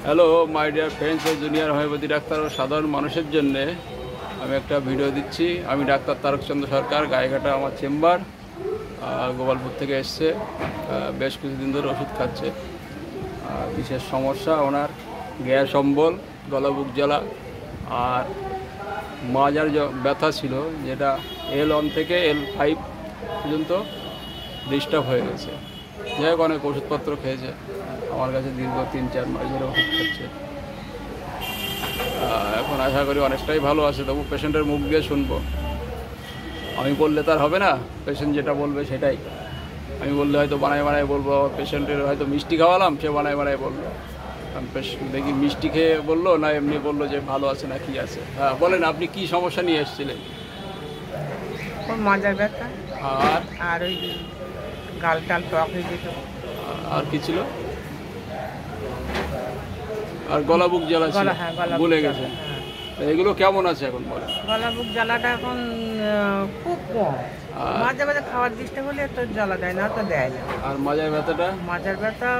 Hello my dear friends ও junior homeopathy doctor ও সাধারণ মানুষের জন্য আমি একটা ভিডিও দিচ্ছি। আমি ডাক্তার তারকচন্দ্র সরকার, গায়েঘাটা আমার চেম্বার, গোপালপুর থেকে এসছে। বেশ কিছুদিন ধরে ওষুধ খাচ্ছে। বিশেষ সমস্যা ওনার গ্যাস অম্বল, গলা বুক জ্বালা আর মাজার ব্যথা ছিল, যেটা L1 থেকে L5 পর্যন্ত ডিস্টার্ব হয়ে গেছে। যাই হোক, অনেক ওষুধপত্র খেয়েছে, আমার কাছে দীর্ঘ 3-4 মাস ধরে ওষুধ খাচ্ছে। এখন আশা করি অনেকটাই ভালো আছে। তবু পেশেন্টের মুখ দিয়ে শুনবো। আমি বললে তার হবে না, পেশেন্ট যেটা বলবে সেটাই। আমি বললে হয়তো বানায় বানায় বলবো, পেশেন্টের হয়তো মিষ্টি খাওয়ালাম, সে বানায় বানায় বললো। দেখি মিষ্টি খেয়ে বললো না এমনি বললো যে ভালো আছে না কি আছে। হ্যাঁ বলেন, আপনি কি সমস্যা নিয়ে এসেছিলেন? মাজার ব্যথা আর ওই গাল টাল টক হয়ে যেত। আর কি ছিল? আর গলা বুক জ্বালা ছিল, ভুলে গেছে। এগুলো কেমন আছে এখন বলেন? গলা বুক জ্বালাটা এখন খুব কম। মাঝে মাঝে খাওয়ার দিতে হলে তো জ্বালা দেয় না, তো দেয় না। আর মাজার ব্যথাটা? মাজার ব্যথা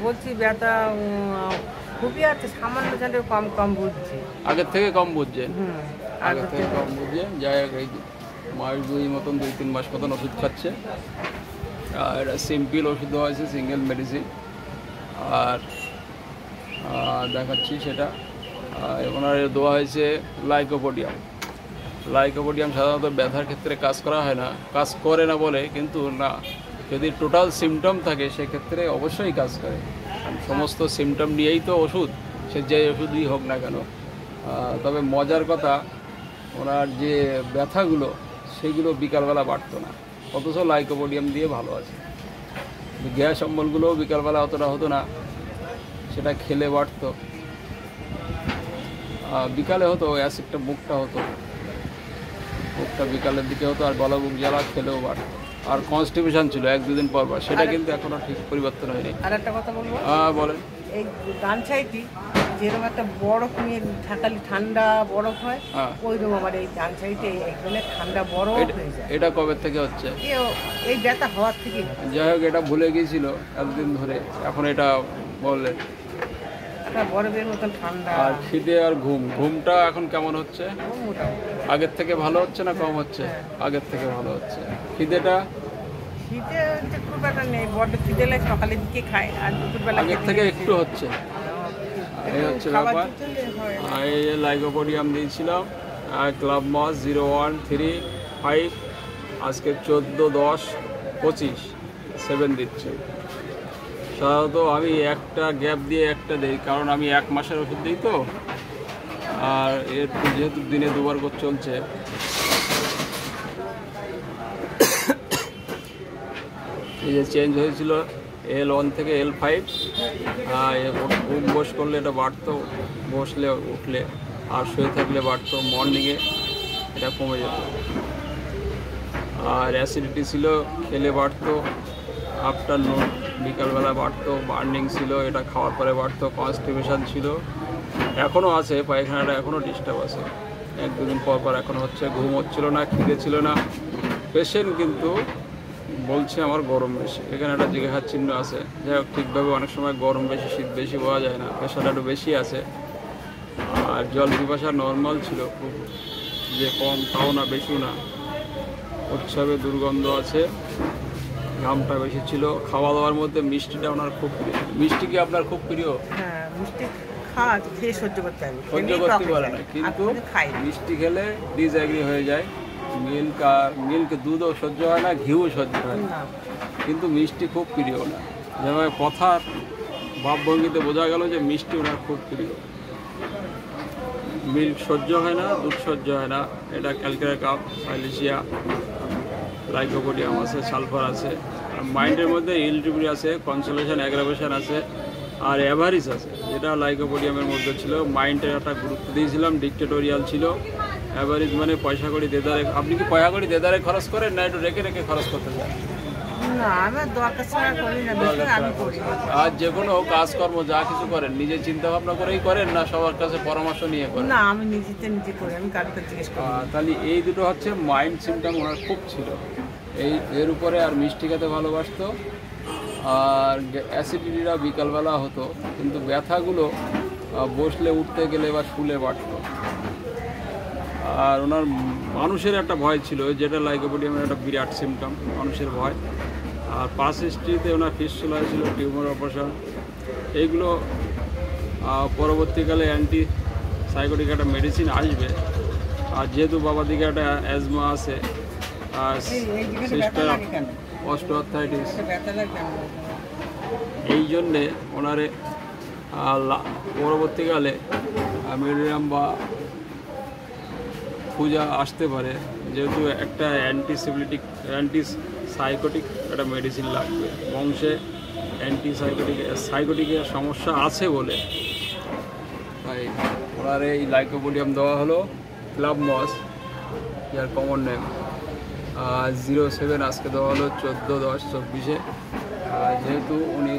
বলছি ব্যথা খুবই আছে, সামান্য জানে কম কম বুঝছে। আগের থেকে কম বুঝছেন? আগের থেকে কম বুঝছেন। যাই হোক, এই মাস 2 মতন 2-3 মাস মতন ওষুধ খাচ্ছে। আর এটা সিম্পল ওষুধ দেওয়া হয়েছে, সিঙ্গেল মেডিসিন। আর দেখাচ্ছি সেটা। ওনার দেওয়া হয়েছে লাইকোপোডিয়াম। লাইকোপোডিয়াম সাধারণত ব্যথার ক্ষেত্রে কাজ করা হয় না, কাজ করে না বলে, কিন্তু না, যদি টোটাল সিমটম থাকে সেক্ষেত্রে অবশ্যই কাজ করে। সমস্ত সিমটম নিয়েই তো ওষুধ, সে যে ওষুধই হোক না কেন। তবে মজার কথা, ওনার যে ব্যথাগুলো সেগুলো বিকালবেলা বাড়তো না, অথচ লাইকোপোডিয়াম দিয়ে ভালো আছে। গ্যাস অম্বলগুলোও বিকালবেলা অতটা হতো না, সেটা খেলে বাড়তো। বিকালে হতো, অ্যাসিডটা মুখটা হতো, মুখটা বিকালের দিকে হতো। আর গলা বুক জ্বালা খেলেও বাড়তো। আর কনস্টিপেশন ছিল 1-2 দিন পর পর, সেটা কিন্তু এখনো ঠিক পরিবর্তন হয়নি। আর একটা কথা বলবো, বলেন। এই ডানসাইটি যেরকম একটা বরফ নিয়ে ঠাকালি ঠান্ডা বরফ হয়, ওইরকম আমার এই ডানসাইটে এখানে ঠান্ডা বরফ হয়ে যায়। এটা কবে থেকে হচ্ছে? এই ব্যথা হওয়ার থেকে। যাই হোক, এটা ভুলে গিয়েছিল এতদিন ধরে, এখন এটা বললেন। বরফের মতন ঠান্ডা। আর খিদে আর ঘুমটা এখন কেমন হচ্ছে? আগের থেকে ভালো হচ্ছে না কম হচ্ছে? আগের থেকে ভালো হচ্ছে। খিদেটা? খিদে খুব একটা নেই, বড্ড খিদে লাগে, সকালের দিকে খায়, আর দুপুরবেলা আগের থেকে একটু হচ্ছে। এই হচ্ছে ব্যাপার। এই লাইকোপোডিয়াম দিয়েছিলাম, ক্লাব মস 0135, আজকে 14-10-25 7 দিচ্ছে। সাধারণত আমি একটা গ্যাপ দিয়ে একটা দিই, কারণ আমি 1 মাসের ওষুধ দিই তো। আর এর যেহেতু দিনে 2 বার করে চলছে, এই যে চেঞ্জ হয়েছিল L1 থেকে L5। বস করলে এটা বাড়তো, বসলে উঠলে, আর শুয়ে থাকলে বাড়তো। মর্নিংয়ে এটা কমে যেত। আর অ্যাসিডিটি ছিল, খেলে বাড়তো। আফটারনুন বিকালবেলা বাড়তো। বার্নিং ছিল, এটা খাওয়ার পরে বাড়তো। কনস্টিপেশন ছিল, এখনও আছে, পায়খানাটা এখনও ডিস্টার্ব আছে। 1-2 দিন পর পর এখনও হচ্ছে। ঘুম হচ্ছিল না, খিদে ছিল না। পেশেন্ট কিন্তু বলছে আমার গরম বেশি। এখানে একটা জিজ্ঞাসার চিহ্ন আছে। যাই হোক, ঠিকভাবে অনেক সময় গরম বেশি শীত বেশি বোঝা যায় না, প্রেশারটা একটু বেশি আছে। আর জল পিপাসা নর্মাল ছিল, খুব যে কম তাও না, বেশিও না। উৎসবে দুর্গন্ধ আছে, ঘামটা বেশি ছিল। খাওয়া দাওয়ার মধ্যে মিষ্টিটা ওনার খুব প্রিয়। মিষ্টি কি আপনার খুব প্রিয়? হ্যাঁ, মিষ্টি খেয়ে সহ্য করতে পারে না, কিন্তু মিষ্টি খেলে ডিসঅ্যাগ্রি হয়ে যায়। মিল্ক দুধও সহ্য হয় না, ঘিও সহ্য হয় না, কিন্তু মিষ্টি খুব প্রিয় না। যেভাবে কথার ভাবভঙ্গিতে বোঝা গেল যে মিষ্টি ওনার খুব প্রিয়। মিল্ক সহ্য হয় না, দুধ সহ্য হয় না। এটা ক্যালকেরা কাপ, সাইলেশিয়া, লাইকোপোডিয়াম আছে, সালফার আছে। আর মাইন্ডের মধ্যে ইরিটেবিলিটি আছে, কনসোলেশন, অ্যাগ্রাভেশন আছে, আর অ্যাভারিস আছে, যেটা লাইকোপোডিয়ামের মধ্যে ছিল। মাইন্ডের একটা গুরুত্ব দিয়েছিলাম, ডিক্টেটোরিয়াল ছিল। অ্যাভারেজ মানে পয়সা কড়ি দেদারে। আপনি কি পয়সা কড়ি দেদারে খরচ করেন, না একটু রেখে রেখে খরচ করতে চান? আর যে কোনো কাজকর্ম যা কিছু করেন নিজে চিন্তা ভাবনা করেই করেন, না সবার কাছে পরামর্শ নিয়ে করেন? না, আমি নিজে করি, আমি কারোর কাছে জিজ্ঞেস করি। তাহলে এই দুটো হচ্ছে মাইন্ড সিমটম ওনার খুব ছিল। এর উপরে আর মিষ্টি খেতে ভালোবাসতো, আর অ্যাসিডিটিটা বিকালবেলা হতো, কিন্তু ব্যথাগুলো বসলে উঠতে গেলে বা শুলে বাড়তো। আর ওনার মানুষের একটা ভয় ছিল, যেটা লাইকোপোডিয়ামের একটা বিরাট সিমটম, মানুষের ভয়। আর পাস হিস্ট্রিতে ওনার ফিস্টুলা ছিল, টিউমার অপারেশন, এইগুলো পরবর্তীকালে অ্যান্টি সাইকোটিক একটা মেডিসিন আসবে। আর যেহেতু বাবার দিকে একটা অ্যাজমা আছে, আর সিস্টার অস্টিওআর্থ্রাইটিস, এই জন্যে ওনারে পরবর্তীকালে মিডিয়াম বা পূজা আসতে পারে, যেহেতু একটা অ্যান্টিসাইকোটিক একটা মেডিসিন লাগবে। বংশে সাইকোটিকের সমস্যা আছে বলে তাই ওনার এই লাইকোপোডিয়াম দেওয়া হলো। ক্লাব মস, যার কমন নেম 07, আজকে দেওয়া হলো 14/10/24। যেহেতু উনি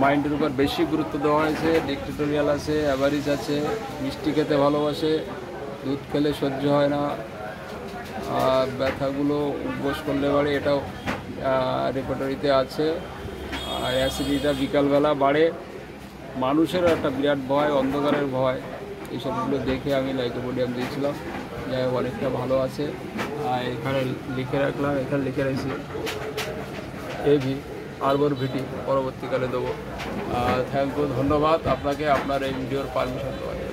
মাইন্ডের উপর বেশি গুরুত্ব দেওয়া হয়েছে, ডিক্টেটোরিয়াল আছে, অ্যাভারিজ আছে, মিষ্টি খেতে ভালোবাসে, দুধ খেলে সহ্য হয় না, ব্যথাগুলো উপবাস করলে বাড়ে, এটাও রেপার্টরিতে আছে। আর অ্যাসিডিটিটা বিকালবেলা বাড়ে, মানুষেরও একটা বিরাট ভয়, অন্ধকারের ভয়, এইসবগুলো দেখে আমি লাইকোপোডিয়াম দিয়েছিলাম। যাই হোক, অনেকটা ভালো আছে। আর এখানে লিখে রাখলাম, এখানে লিখে রাখছি এভি আরবর ভিটি, পরবর্তীকালে দেবো। থ্যাংক ইউ, ধন্যবাদ আপনাকে আপনার এই ভিডিওর পারমিশন দেওয়ার জন্য।